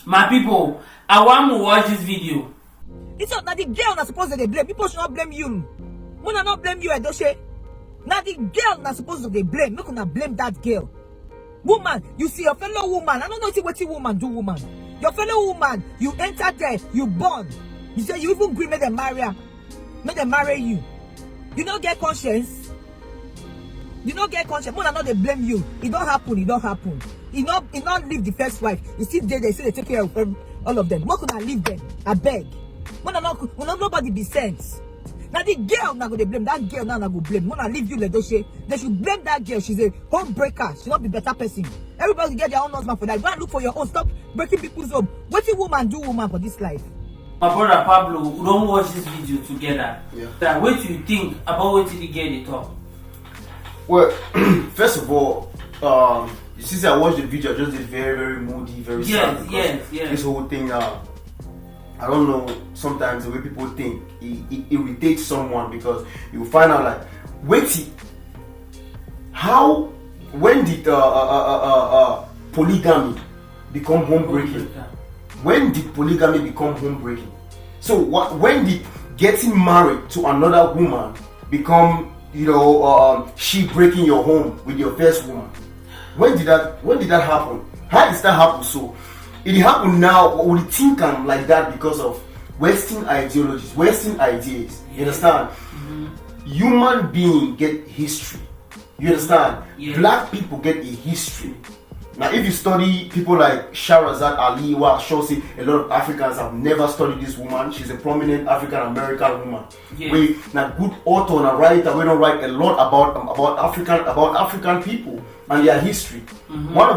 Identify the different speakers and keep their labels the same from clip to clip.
Speaker 1: My people, I want to watch this video.
Speaker 2: It's not that the girl not supposed to they blame. People should not blame you. When I not blame you, Edoshe. Now the girl not supposed to they blame. Not gonna blame that girl. Woman, you see your fellow woman. I don't know what woman do, woman. Your fellow woman, you enter there, you born. You say you even agree, make them marry her. Make them marry you. You don't get conscience. You don't get conscience. When I know they blame you. It don't happen. It don't happen. It not leave the first wife. You see they say they take care of all of them. What could I leave them? I beg. When I not nobody be sent. Now the girl not gonna blame that girl. Now go blame. When I leave you, Ledoshe, they should blame that girl. She's a homebreaker. She not be better person. Everybody get their own husband for that. Go and look for your own. Stop breaking people's home. What the woman do, woman, for this life?
Speaker 1: My brother Pablo, we don't watch this video together.
Speaker 3: Yeah.
Speaker 1: What do you think about what the girl they talk?
Speaker 3: Well, first of all, since I watched the video, I just did very, very moody, very sad.
Speaker 1: Yes.
Speaker 3: This whole thing, I don't know, sometimes the way people think, it irritates someone because you find out like, wait, when did polygamy become home-breaking? When did polygamy become home-breaking? So when did getting married to another woman become, she breaking your home with your first woman? When did that happen? How did that happen? So it happened now. We think like that because of Western ideologies, Western ideas. You understand? Human being get history. You understand? Black people get a history. Now, if you study people like Shahrazad Ali, Shosi, a lot of Africans have never studied this woman. She's a prominent African American woman. We now good author and a writer. We don't write a lot about African people and their history. One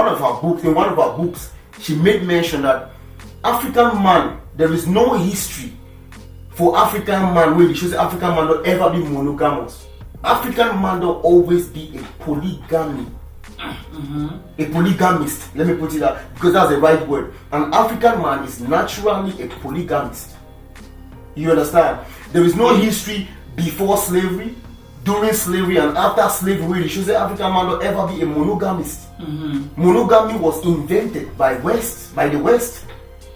Speaker 3: of her books, she made mention that African man, there is no history for African man where shows African man don't ever be monogamous. African man don't always be a polygamy. A polygamist, let me put it that because that's the right word. An African man is naturally a polygamist. You understand? There is no history before slavery, during slavery, and after slavery where it shows that African man don't ever be a monogamist. Monogamy was invented by the West.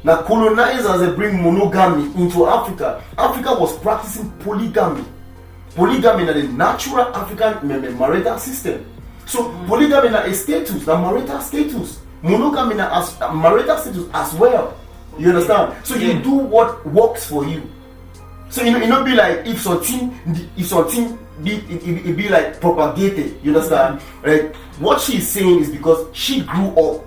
Speaker 3: Now colonizers they bring monogamy into Africa. Africa was practicing polygamy. Polygamy is the natural African marital system. So polygamy is a status, a marital status. Monogamy is a marital status as well. You understand? So you do what works for you. So you know be like if something be like propagated. You understand? Right? What she's saying is because she grew up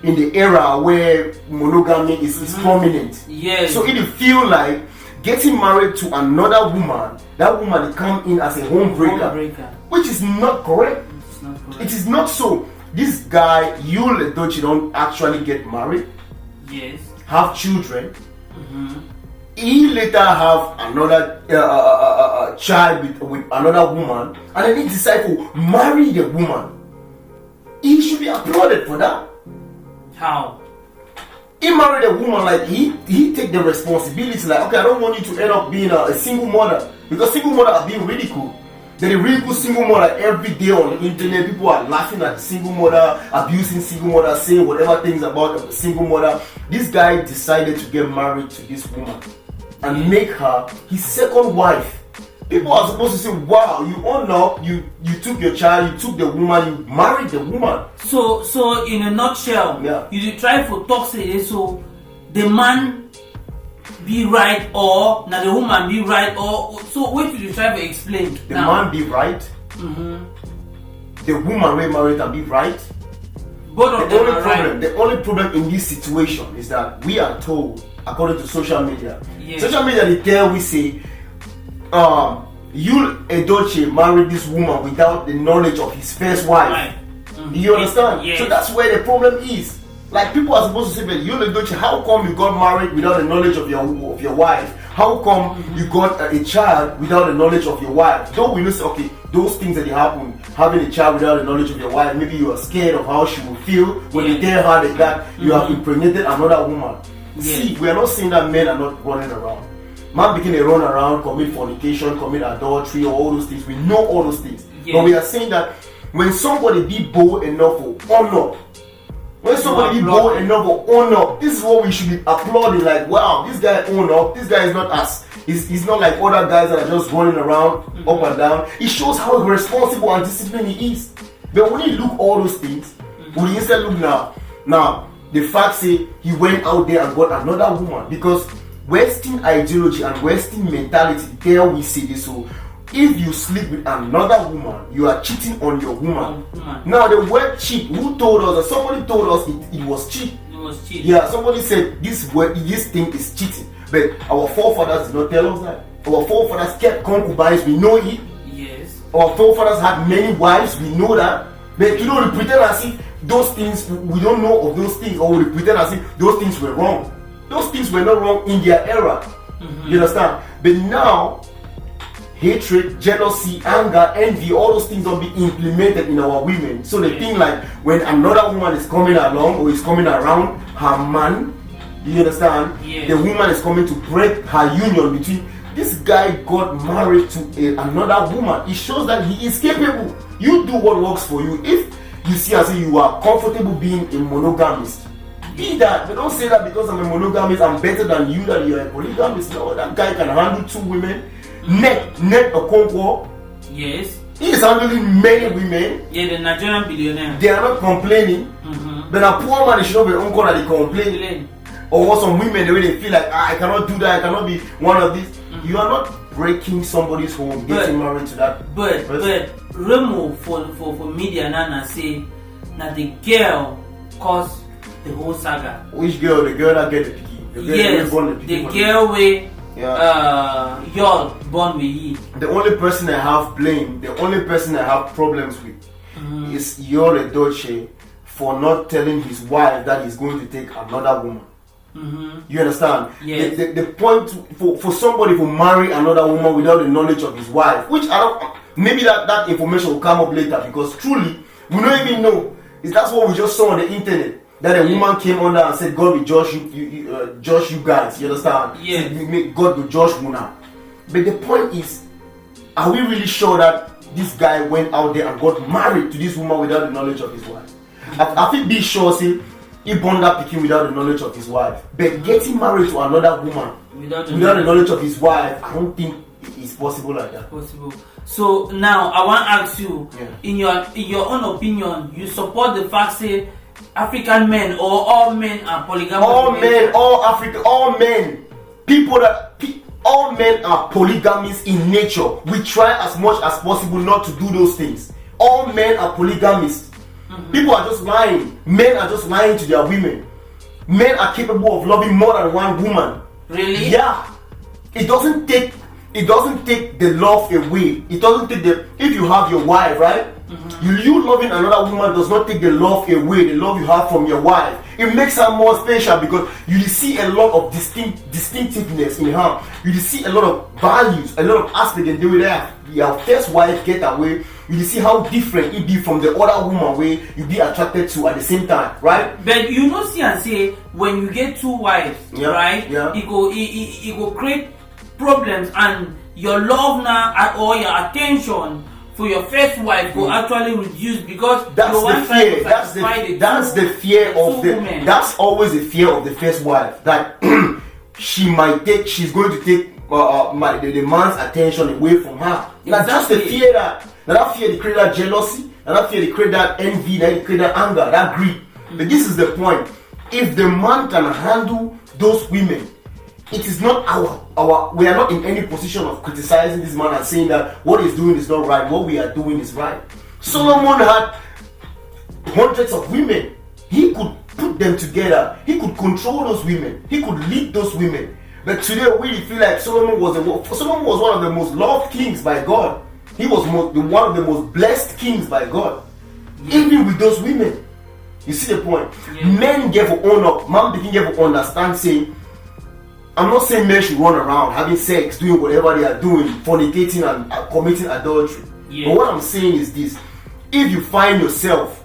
Speaker 3: in the era where monogamy is prominent.
Speaker 1: Yes.
Speaker 3: So it feel like getting married to another woman, that woman come in as a home breaker, which is not correct. It is not so. This guy, Yul Edochie, don't actually get married.
Speaker 1: Yes. Have
Speaker 3: children. He later have another child with another woman, and then he decide to marry the woman. He should be applauded for that.
Speaker 1: How?
Speaker 3: He married a woman, like he take the responsibility. Like, okay, I don't want you to end up being a single mother, because single mother are being ridiculed. They're a really good single mother every day on the internet. People are laughing at the single mother, abusing single mother, saying whatever things about the single mother. This guy decided to get married to this woman and make her his second wife. People are supposed to say, wow, you own up, you took your child, you took the woman, you married the woman.
Speaker 1: So in a nutshell, you try for talk say so the man be right or now the woman be right, or so what did you try to explain?
Speaker 3: The man be right, the woman we married and be right.
Speaker 1: Both of them are right.
Speaker 3: The only problem in this situation is that we are told, according to social media, social media they tell we say, Yul Edochie married this woman without the knowledge of his first wife. You understand? So that's where the problem is. Like, people are supposed to say, but Yul Edochie, how come you got married without the knowledge of your wife? How come you got a child without the knowledge of your wife? Though we know, say, okay, those things that happen, having a child without the knowledge of your wife, maybe you are scared of how she will feel when you tell her that you have impregnated another woman. See, we are not saying that men are not running around. Man begin to run around, commit fornication, commit adultery, or all those things. We know all those things. But we are saying that when somebody be bold enough for honor When somebody be bold enough to own up, this is what we should be applauding. Like, wow, this guy own up. This guy is not us. He's not like other guys that are just running around up and down. It shows how responsible and disciplined he is. But when you look all those things, when you instead look now the fact say he went out there and got another woman, because Western ideology and Western mentality, there we say this. So if you sleep with another woman, you are cheating on your woman. Now the word cheat, who told us? Somebody told us it was cheat.
Speaker 1: It was cheat.
Speaker 3: Yeah, somebody said this thing is cheating. But our forefathers did not tell us that. Our forefathers kept concubines, we know it.
Speaker 1: Yes.
Speaker 3: Our forefathers had many wives, we know that. But we pretend as if those things, we don't know of those things, or we pretend as if those things were wrong. Those things were not wrong in their era. You understand? But now, hatred, jealousy, anger, envy, all those things don't be implemented in our women. So they think like when another woman is coming along or is coming around her man, you understand?
Speaker 1: Yes.
Speaker 3: The woman is coming to break her union between. This guy got married to another woman. It shows that he is capable. You do what works for you. If you see as if you are comfortable being a monogamist, be that. But don't say that because I'm a monogamist, I'm better than you, that you're a polygamist. No, that guy can handle 2 women. Net a conquer.
Speaker 1: Yes.
Speaker 3: He is handling many women.
Speaker 1: Yeah, the Nigerian billionaire.
Speaker 3: They are not complaining. But a poor man should not be uncle that they complain. Or some women, the way they feel like, I cannot do that, I cannot be one of these. You are not breaking somebody's home, getting married to that.
Speaker 1: But Remo for media now say that the girl caused the whole saga.
Speaker 3: Which girl? The girl that get the picky. The girl
Speaker 1: yes,
Speaker 3: that born the picky.
Speaker 1: The girl where y'all born with you.
Speaker 3: The only person I have blame, the only person I have problems with is Yore Dolce for not telling his wife that he's going to take another woman. You understand?
Speaker 1: Yes.
Speaker 3: The point for somebody to marry another woman without the knowledge of his wife, which I don't, maybe that information will come up later, because truly we don't even know. That's what we just saw on the internet, that a woman came under and said God will judge you guys. You understand?
Speaker 1: Yeah.
Speaker 3: God will judge Muna. But the point is, are we really sure that this guy went out there and got married to this woman without the knowledge of his wife? I think be sure say he born that pikin without the knowledge of his wife. But getting married to another woman without the knowledge of his wife, I don't think it's possible like that.
Speaker 1: Possible. So now I want to ask you, in your own opinion, you support the fact say African men or all men are polygamous?
Speaker 3: All men, all men, all men are polygamous in nature. We try as much as possible not to do those things. All men are polygamous. People are just lying. Men are just lying to their women. Men are capable of loving more than one woman.
Speaker 1: Really?
Speaker 3: Yeah. It doesn't take the love away. It doesn't take if you have your wife, right? You loving another woman does not take the love away, the love you have from your wife. It makes her more special because you see a lot of distinctiveness in her. You see a lot of values, a lot of aspects in the way that your first wife get away. You see how different it be from the other woman where you be attracted to at the same time, right?
Speaker 1: But you know, see and say when you get 2 wives, right? Yeah. It go create problems, and your love now or your attention for your first wife will actually reduce because
Speaker 3: that's the fear. That's the fear of the. That's always the fear of the first wife, that she's going to take the man's attention away from her. Exactly. That's the fear that fear they create that jealousy, that fear they create that envy, that they create that anger, that greed. But this is the point: if the man can handle those women, it is not we are not in any position of criticizing this man and saying that what he's doing is not right, what we are doing is right. Solomon had hundreds of women. He could put them together. He could control those women. He could lead those women. But today we feel like Solomon was one of the most loved kings by God. He was one of the most blessed kings by God. Even with those women. You see the point? Men get to own up. Man begin get to understand, saying, I'm not saying men should run around having sex, doing whatever they are doing, fornicating and committing adultery. But what I'm saying is this: if you find yourself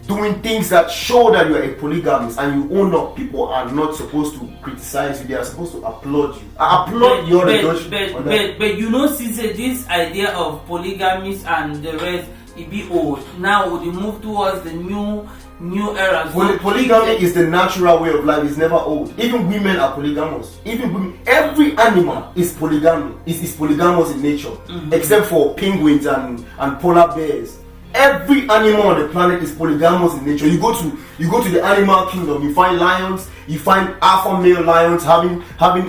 Speaker 3: doing things that show that you are a polygamist and you own up, people are not supposed to criticize you, they are supposed to applaud you. I applaud your adultery.
Speaker 1: But you know, since this idea of polygamy and the rest, it be old. Now we move towards the new new era.
Speaker 3: Polygamy is the natural way of life. It's never old. Even women are polygamous. Even women, every animal is polygamy. Is polygamous in nature, except for penguins and polar bears. Every animal on the planet is polygamous in nature. You go to the animal kingdom, you find lions, you find alpha male lions having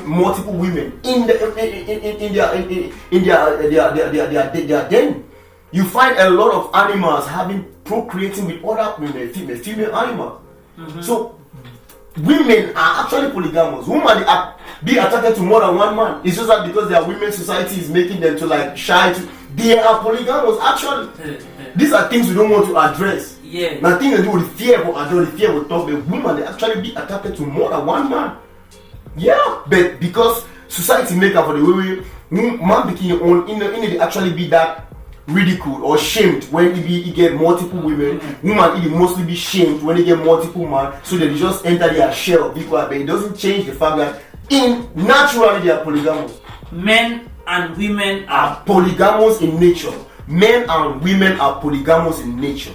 Speaker 3: multiple women in their den. You find a lot of animals procreating with other women, female animals. So women are actually polygamous. Women be attracted to more than one man. It's just that because their women society is making them to like shy to, they are polygamous actually. These are things we don't want to address.
Speaker 1: Yeah.
Speaker 3: Nothing to do with fear, but the fear will talk. But women, they actually be attracted to more than one man. Yeah, but because society make up for the way man became on, they actually be that ridiculed or shamed when he get multiple women. Women he mostly be shamed when they get multiple men, so they just enter their shell. Because but it doesn't change the fact that naturally they are polygamous.
Speaker 1: Men and women are
Speaker 3: polygamous in nature. Men and women are polygamous in nature.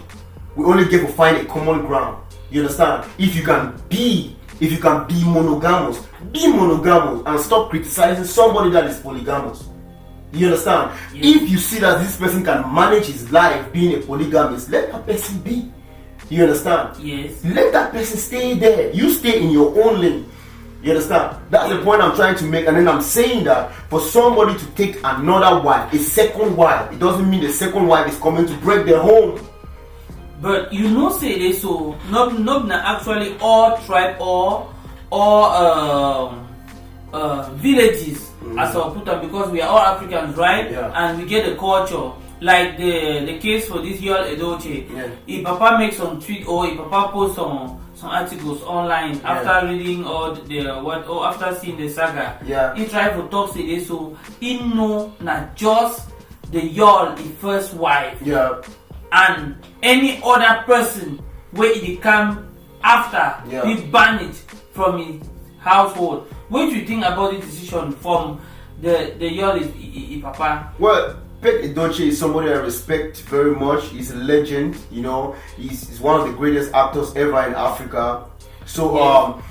Speaker 3: We only get to find a common ground. You understand? If you can be monogamous, and stop criticizing somebody that is polygamous. You understand? Yes. If you see that this person can manage his life being a polygamist, let that person be. You understand?
Speaker 1: Yes.
Speaker 3: Let that person stay there. You stay in your own lane. You understand? That's the point I'm trying to make. And then I'm saying that for somebody to take another wife, a second wife, it doesn't mean the second wife is coming to break their home.
Speaker 1: But you know, say this, so not actually all tribe or villages as I put them, because we are all Africans, right?
Speaker 3: Yeah.
Speaker 1: And we get the culture. Like the case for this Yul Edochie.
Speaker 3: Yeah.
Speaker 1: If Papa makes some tweet or if Papa posts some articles online after reading or after seeing the saga, he try to talk to this, so he know not just the Yul, the first wife, and any other person where he come after, he ban it from his household. What do you think about the decision from the Yul Papa?
Speaker 3: Well, Pete Edochie is somebody I respect very much. He's a legend, you know. He's one of the greatest actors ever in Africa. So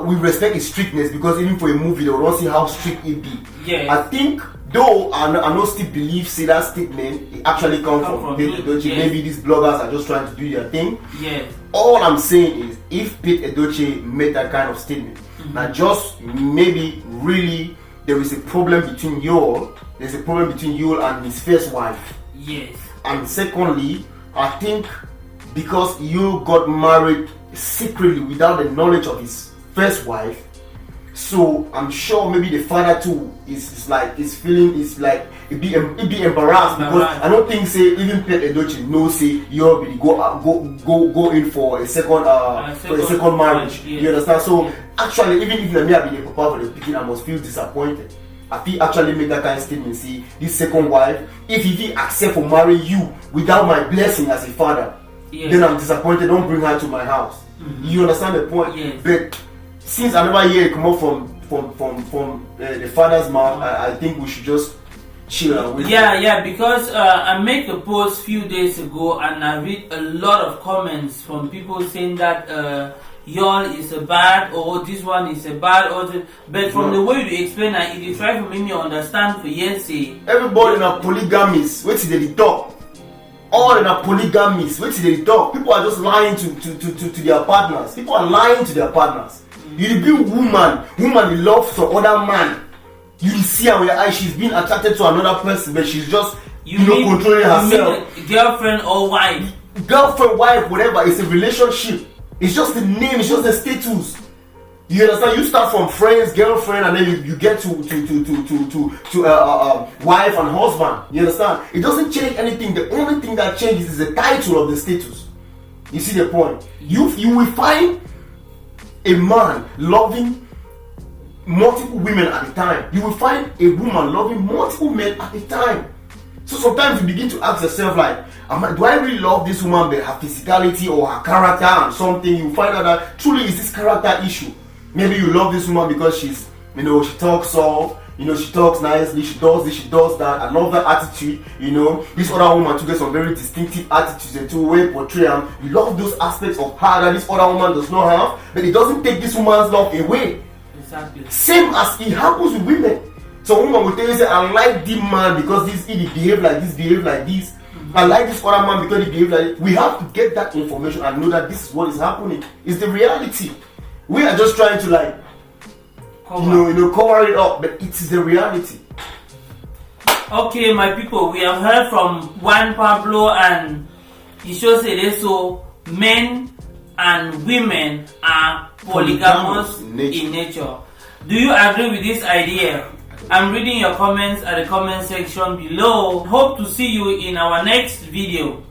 Speaker 3: we respect his strictness, because even for a movie, they don't see how strict it be. I think, though I know still believe say that statement it actually come from Pete Edochie. Maybe these bloggers are just trying to do their thing. All I'm saying is, if Pete Edochie made that kind of statement, now just maybe really there is a problem between Yul. There's a problem between Yul and his first wife. And secondly, I think because Yul got married secretly without the knowledge of his first wife, so I'm sure maybe the father too is be embarrassed, because I don't think say even Pete Edochie knows say Yul go in for a second marriage. You understand? So actually, even if me have been a papa for the picking, I must feel disappointed. I feel actually make that kind of statement. See, this second wife, if he accept for marry you without my blessing as a father, then I'm disappointed. Don't bring her to my house. You understand the point? But since I never hear it come up from the father's mouth, I think we should just chill and wait.
Speaker 1: Because I made a post few days ago and I read a lot of comments from people saying that Yul is a bad, or this one is a bad, but from the way you explain it, if you try to make me understand for years, say
Speaker 3: everybody in a polygamist, wait till they talk. All in a polygamist, wait till they talk. People are just lying to their partners. People are lying to their partners. You be woman you love some other man. You see her with your eyes, she's being attracted to another person, but she's just controlling herself.
Speaker 1: You mean girlfriend or wife?
Speaker 3: Girlfriend, wife, whatever. It's a relationship. It's just the name, it's just the status. You understand? You start from friends, girlfriend, and then you get to wife and husband. You understand? It doesn't change anything. The only thing that changes is the title of the status. You see the point? You will find a man loving multiple women at a time. You will find a woman loving multiple men at a time. So sometimes you begin to ask yourself, like, do I really love this woman by her physicality or her character and something? You find out that truly is this character issue. Maybe you love this woman because she's, she talks soft, You know, she talks nicely, she does this, she does that. I love that attitude. You know, this other woman too, there's some very distinctive attitudes and two way portray them. You love those aspects of her that this other woman does not have, but it doesn't take this woman's love away.
Speaker 1: Exactly.
Speaker 3: Same as it happens with women. So woman will tell you, say, I like this man because he behave like this, behave like this. I like this other man because he behave like this. We have to get that information and know that this is what is happening. It's the reality. We are just trying to like cover it up, but it is the reality.
Speaker 1: Okay, my people, we have heard from Juan Pablo, and he shows it so men and women are polygamous in nature. Do you agree with this idea? I'm reading your comments at the comment section below. Hope to see you in our next video.